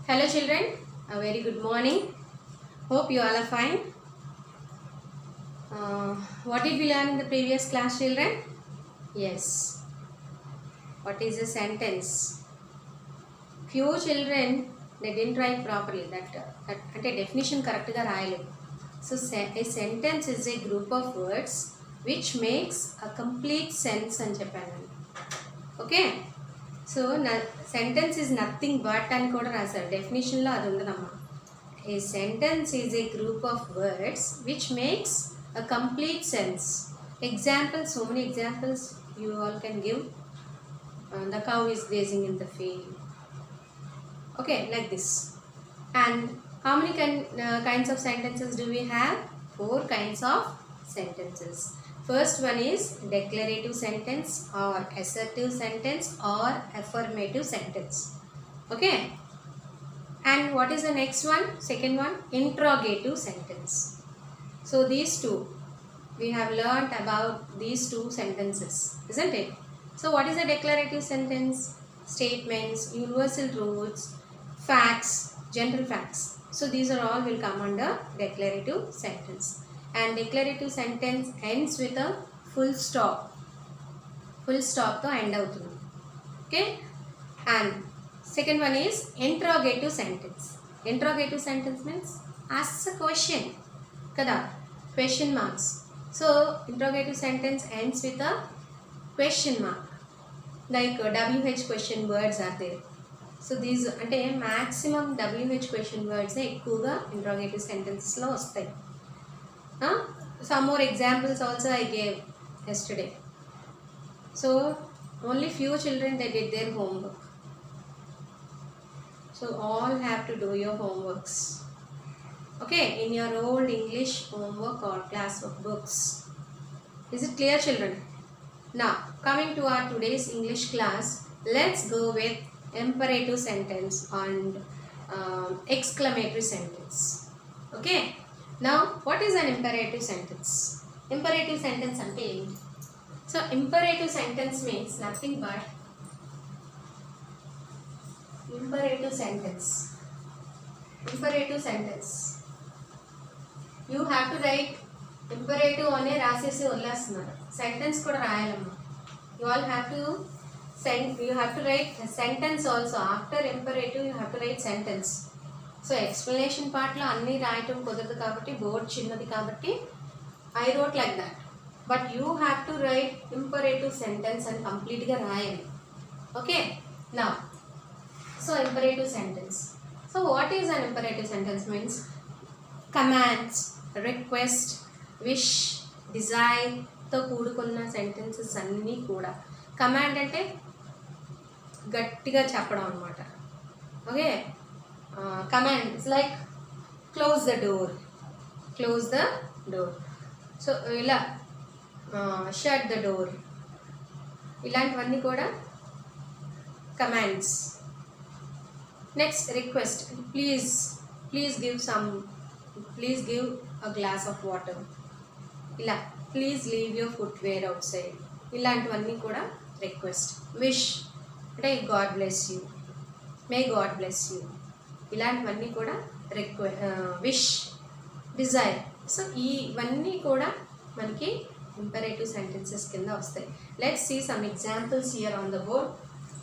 Hello children, a very good morning. Hope you all are fine. What did we learn in the previous class, children? Yes. What is a sentence? Few children, they didn't write properly. That definition correct ga raayaledu. So a sentence is a group of words which makes a complete sense అని చెప్పాను. Okay. So sentence is nothing but అని కూడా రాశారు. డెఫినేషన్లో అది ఉండదమ్మా. A sentence is a group of words which makes a complete sense. Examples, so many examples you all can give. The cow is grazing in the field. Okay, like this. And how many kinds of sentences do we have? 4 kinds of sentences. First one is declarative sentence or assertive sentence or affirmative sentence. Okay. And what is the next one? Second one, interrogative sentence. So these two, we have learnt about these two sentences, isn't it? So what is a declarative sentence? Statements, universal truths, facts, general facts. So these are all will come under declarative sentence. And declarative sentence ends with a full stop. Full stop to end అవుతుంది. Okay. And second one is interrogative sentence. Interrogative sentence means asks a question kada, question marks. So interrogative sentence ends with a question mark, like WH question words are there. So these అంటే maximum WH question words ఎక్కువగా interrogative sentences లో వస్తాయి. Some more examples also I gave yesterday. So only few children they did their homework. So all have to do your homeworks. Okay, in your old English homework or classwork books. Is it clear, children? Now coming to our today's English class, let's go with imperative sentence and exclamatory sentence. Okay. Now what is an imperative sentence? Imperative sentence ante enti? So imperative sentence means nothing but imperative sentence. Imperative sentence, you have to write imperative ane rasesi vallestunnaru. Sentence kuda rayalama. You all have to write a sentence also. After imperative you have to write sentence. So explanation పార్ట్లో అన్నీ రాయటం కుదరదు కాబట్టి, board చిన్నది కాబట్టి I wrote like that. But you have to write imperative sentence అని కంప్లీట్గా రాయాలి. ఓకే. నా so imperative sentence. So what is an imperative sentence means commands, request, wish, డిజైర్తో కూడుకున్న సెంటెన్సెస్ అన్నీ కూడా. కమాండ్ అంటే గట్టిగా చెప్పడం అనమాట. Okay. Command is like close the door, close the door. So ila shut the door, ilantivanni kuda commands. Next, request, please give a glass of water. Ila please leave your footwear outside, ilantivanni kuda request. Wish ante God bless you, may God bless you, ఇలాంటివన్నీ కూడా wish, Dzire. So ఇవన్నీ కూడా మనకి imperative sentences కింద వస్తాయి. Let's see some examples here on the board.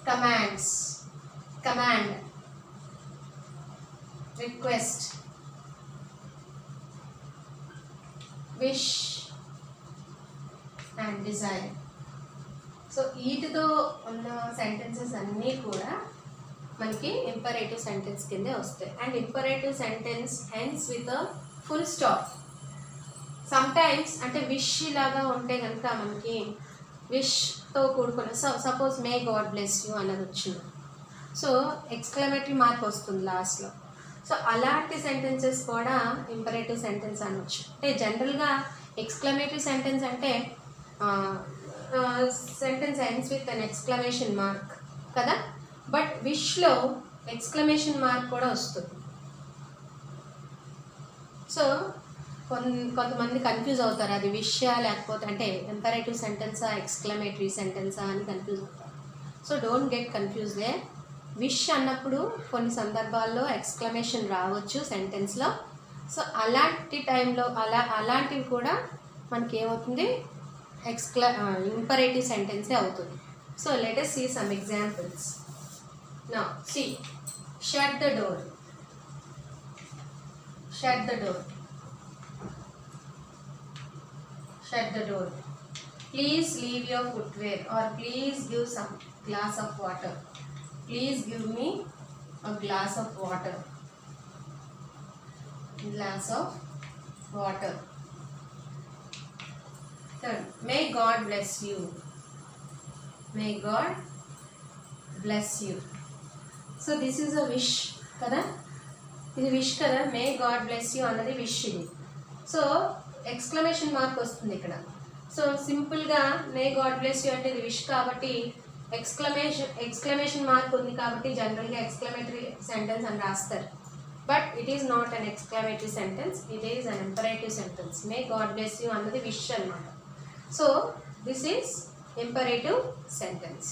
Commands, command, request, wish and desire. So వీటితో ఉన్న sentences అన్నీ కూడా మనకి ఇంపరేటివ్ సెంటెన్స్ కిందే వస్తాయి. And imperative sentence ends with a full stop. Sometimes అంటే విష్ లాగా ఉంటే కనుక మనకి విష్తో కూడుకున్న suppose May God bless you అన్నది వచ్చింది, సో ఎక్స్క్లమేటరీ మార్క్ వస్తుంది లాస్ట్లో. సో అలాంటి సెంటెన్సెస్ కూడా ఇంపరేటివ్ సెంటెన్స్ అనవచ్చు. అంటే జనరల్గా ఎక్స్క్లమేటరీ సెంటెన్స్ అంటే sentence ends with an exclamation mark కదా. బట్ విష్లో ఎక్స్క్లమేషన్ మార్క్ కూడా వస్తుంది. సో కొంతమంది కన్ఫ్యూజ్ అవుతారు, అది విషయా లేకపోతే అంటే ఇంపరేటివ్ సెంటెన్సా ఎక్స్క్లమేటరీ సెంటెన్సా అని కన్ఫ్యూజ్ అవుతారు. So don't get confuse they. Wish అన్నప్పుడు కొన్ని సందర్భాల్లో ఎక్స్క్లమేషన్ రావచ్చు సెంటెన్స్లో. సో అలాంటి టైంలో అలాంటివి కూడా మనకి ఏమవుతుంది, ఇంపరేటివ్ సెంటెన్సే అవుతుంది. So let us see some examples. Now see, shut the door. Shut the door. Shut the door. Please leave your footwear, or please give some glass of water. Please give me a glass of water. Glass of water. Third, may God bless you. May God bless you. So this is a wish kada, ఇది wish కదా. మే God bless you అన్నది wish ఇది. So exclamation mark వస్తుంది ఇక్కడ. So సింపుల్గా మే God bless you అంటే ఇది wish కాబట్టి ఎక్స్క్లమేషన్ మార్క్ ఉంది కాబట్టి జనరల్గా ఎక్స్క్లమేటరీ సెంటెన్స్ అని రాస్తారు. But it is not an exclamatory sentence, it is an imperative sentence. May God bless you అన్నది విష్ అనమాట. So this is imperative sentence.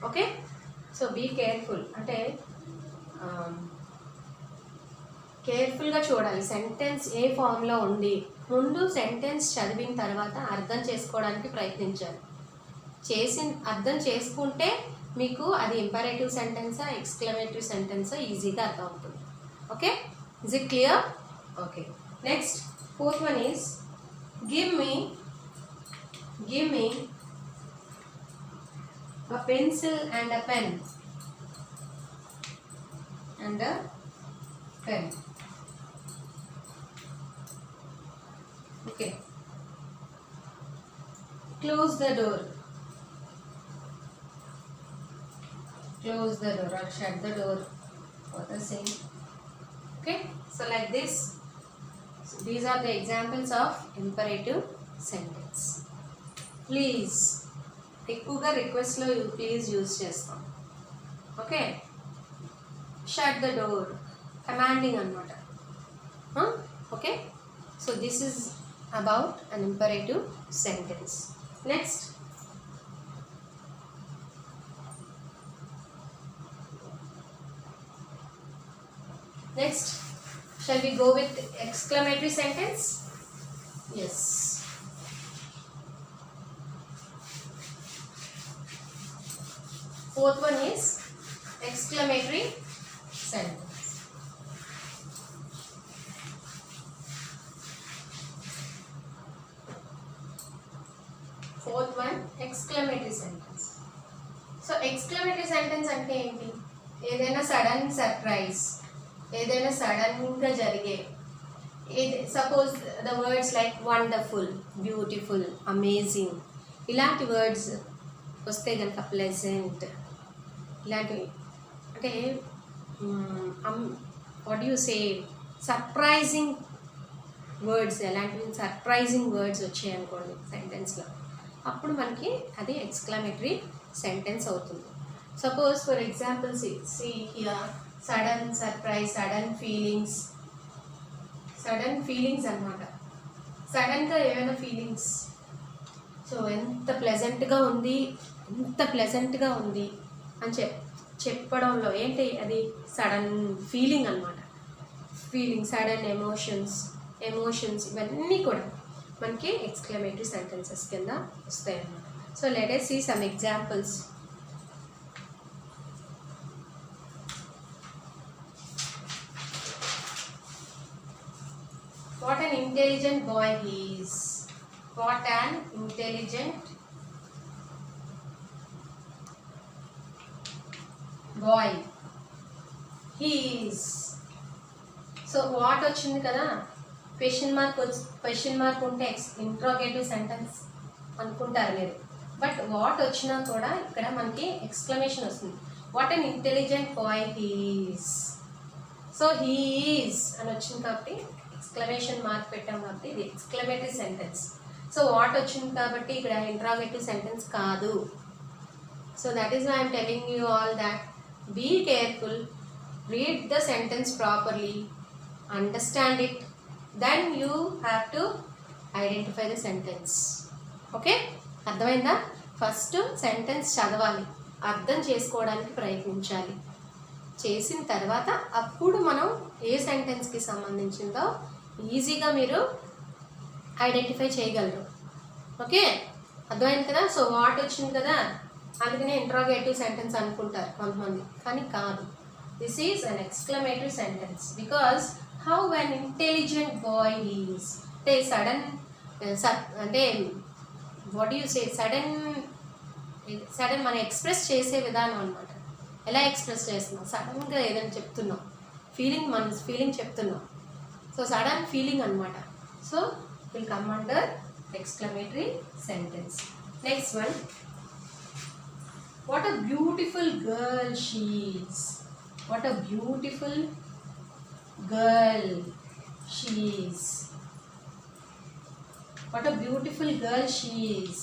Okay, so be careful అంటే కేర్ఫుల్గా చూడాలి సెంటెన్స్ ఏ ఫామ్లో ఉంది. ముందు సెంటెన్స్ చదివిన తర్వాత అర్థం చేసుకోవడానికి ప్రయత్నించాలి. అర్థం చేసుకుంటే మీకు అది ఇంపరేటివ్ సెంటెన్సా ఎక్స్క్లమేటరీ సెంటెన్సా ఈజీగా అర్థం అవుతుంది. Okay, is it clear? Okay, next fourth one is give me a pencil and a pen. Okay, close the door. Close the door or shut the door, what the same. Okay, so like this. So these are the examples of imperative sentence. Please, ఎక్కువగా రిక్వెస్ట్లో please use చేస్తాం. Okay, shut the door commanding అనమాట. Okay, so this is about an imperative sentence. Next shall we go with exclamatory sentence? Yes. Fourth one is exclamatory sentence. Fourth one, exclamatory sentence. So exclamatory sentence అంటే ఏంటి? ఏదైనా sudden surprise, ఏదైనా సడన్గా జరిగే, suppose the words like wonderful, beautiful, amazing ఇలాంటి words వస్తే కనుక, pleasant ఇలాంటివి అంటే what you say surprising words, ఎలాంటివి సర్ప్రైజింగ్ వర్డ్స్ వచ్చాయనుకోండి సెంటెన్స్లో, అప్పుడు మనకి అది ఎక్స్క్లమేటరీ సెంటెన్స్ అవుతుంది. Suppose for example see here sudden surprise, sudden feelings అన్నమాట. సడన్గా ఏమైనా ఫీలింగ్స్, సో ఎంత ప్లెజెంట్గా ఉంది అని చెప్పడంలో ఏంటి, అది సడన్ ఫీలింగ్ అనమాట. సడన్ ఎమోషన్స్ ఇవన్నీ కూడా మనకి ఎక్స్క్లమేటరీ సెంటెన్సెస్ కింద వస్తాయి అన్నమాట. So let us see some examples. What an intelligent boy he is. What an intelligent boy he is. So what వచ్చింది కదా, క్వశ్చన్ మార్క్ ఉంటే ఇంట్రోగేటివ్ సెంటెన్స్ అనుకుంటారు మీరు. బట్ వాట్ వచ్చినా కూడా ఇక్కడ మనకి ఎక్స్క్లమేషన్ వస్తుంది. What an intelligent boy he is. So he is అని వచ్చింది కాబట్టి ఎక్స్క్లమేషన్ మార్క్ పెట్టాం కాబట్టి ఇది ఎక్స్క్లమేటరీ సెంటెన్స్. సో వాట్ వచ్చింది కాబట్టి ఇక్కడ ఇంట్రాగేటివ్ సెంటెన్స్ కాదు. So that is why I'm telling you all that be careful, read the sentence properly, understand it, then you have to identify the sentence. Okay, అర్థమైందా? First sentence చదవాలి, అర్థం చేసుకోవడానికి ప్రయత్నించాలి. చేసిన తర్వాత అప్పుడు మనం ఏ సెంటెన్స్కి సంబంధించిందో ఈజీగా మీరు ఐడెంటిఫై చేయగలరు. ఓకే, అర్థమైంది కదా. సో వాట్ వచ్చింది కదా, అందుకనే ఇంట్రాగేటివ్ సెంటెన్స్ అనుకుంటారు కొంతమంది, కానీ కాదు. This is an exclamatory sentence because how an intelligent boy is. అంటే సడన్ అంటే వాట్ యూ సే, సడన్ మనం ఎక్స్ప్రెస్ చేసే విధానం అనమాట. ఎలా ఎక్స్ప్రెస్ చేస్తున్నాం, సడన్గా ఏదైనా చెప్తున్నాం, మన ఫీలింగ్ చెప్తున్నాం. సో సడన్ ఫీలింగ్ అనమాట. So will come under exclamatory sentence. Next one, what a beautiful girl she is. What a beautiful girl she is. What a beautiful girl she is.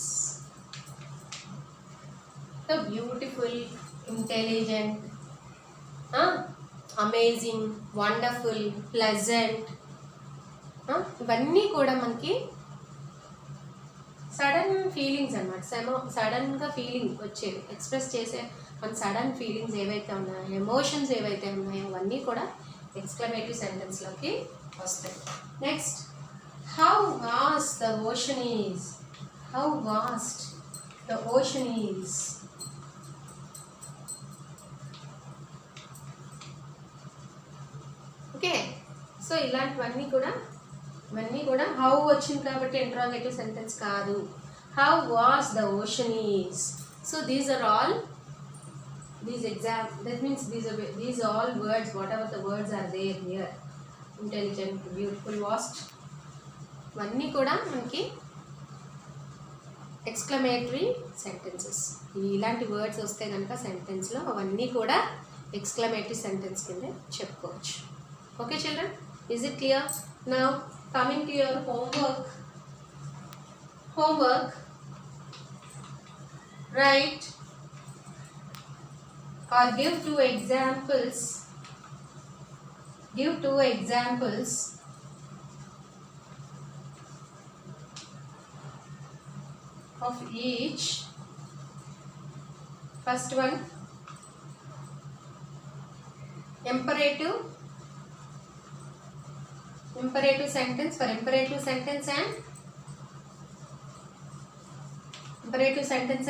So beautiful, intelligent, amazing, wonderful, pleasant. ఇవన్నీ కూడా మనకి sudden feelings అనమాట. సడన్గా feeling వచ్చేవి, express చేసే మన sudden feelings ఏవైతే ఉన్నాయో, ఎమోషన్స్ ఏవైతే ఉన్నాయో అవన్నీ కూడా ఎక్స్క్లమేటరీ సెంటెన్స్లోకి వస్తాయి. Next, how vast the ocean is. How vast the ocean is. Okay, so ఇలాంటివన్నీ కూడా హౌ వచ్చింది కాబట్టి ఇంట్రాగేటివ్ సెంటెన్స్ కాదు. How vast the ocean is. So these are all that means these all words, whatever the words are there here, intelligent, beautiful, vast, ఇవన్నీ కూడా మనకి exclamatory sentences. ఇలాంటి words వస్తే కనుక సెంటెన్స్లో అవన్నీ కూడా ఎక్స్క్లమేటరీ సెంటెన్స్ కింద చెప్పుకోవచ్చు. Okay children, is it clear? Now coming to your homework, write or give two examples of each. First one, imperative sentence. For imperative sentence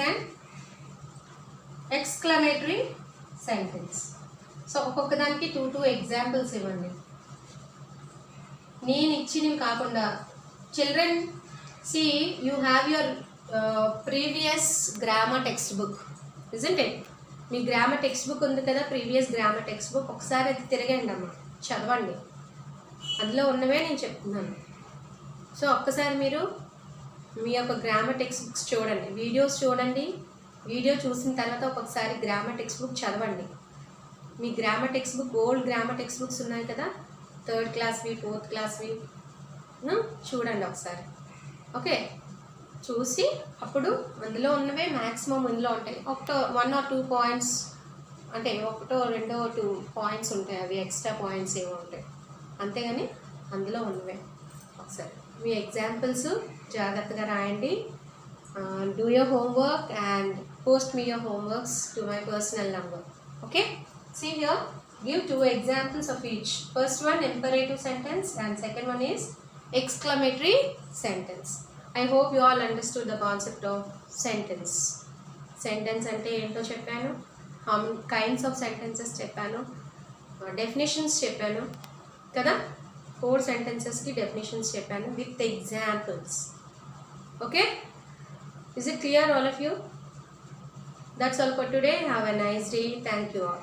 and exclamatory sentence. So ఒక్కొక్క దానికి two examples ఇవ్వండి. నేను ఇచ్చినవి కాకుండా children, see you have your previous grammar text book, isn't it? Me grammar text book ఉంది కదా, previous grammar text book. ఒకసారి అది తిరగండి అమ్మ, చదవండి. అందులో ఉన్నవే నేను చెప్తున్నాను. సో ఒక్కసారి మీరు మీ యొక్క గ్రామర్ టెక్స్ట్ బుక్స్ చూడండి, వీడియోస్ చూడండి. వీడియో చూసిన తర్వాత ఒక్కొక్కసారి గ్రామర్ టెక్స్ట్ బుక్ చదవండి. మీ grammar text book, old grammar text books ఉన్నాయి కదా, 3rd క్లాస్వి 4th క్లాస్వి, చూడండి ఒకసారి. ఓకే, చూసి అప్పుడు అందులో ఉన్నవే మ్యాక్సిమం ఇందులో ఉంటాయి. 1 or 2 పాయింట్స్, అంటే 1 or 2 పాయింట్స్ ఉంటాయి, అవి ఎక్స్ట్రా పాయింట్స్ ఏమో ఉంటాయి, అంతేగాని అందులో ఉన్నవే. ఒకసారి మీ ఎగ్జాంపుల్స్ జాగ్రత్తగా రాయండి. Do your homework and post మీ your homeworks to my personal number. Okay, see here, give 2 examples of each. First one, imperative sentence, and second one is exclamatory sentence. I hope you all understood the concept of sentence. Sentence ante ento cheppanu, how kinds of sentences cheppanu, definitions cheppanu kada. 4 sentences ki definitions cheppanu with examples. Okay, is it clear all of you? That's all for today. Have a nice day. Thank you all.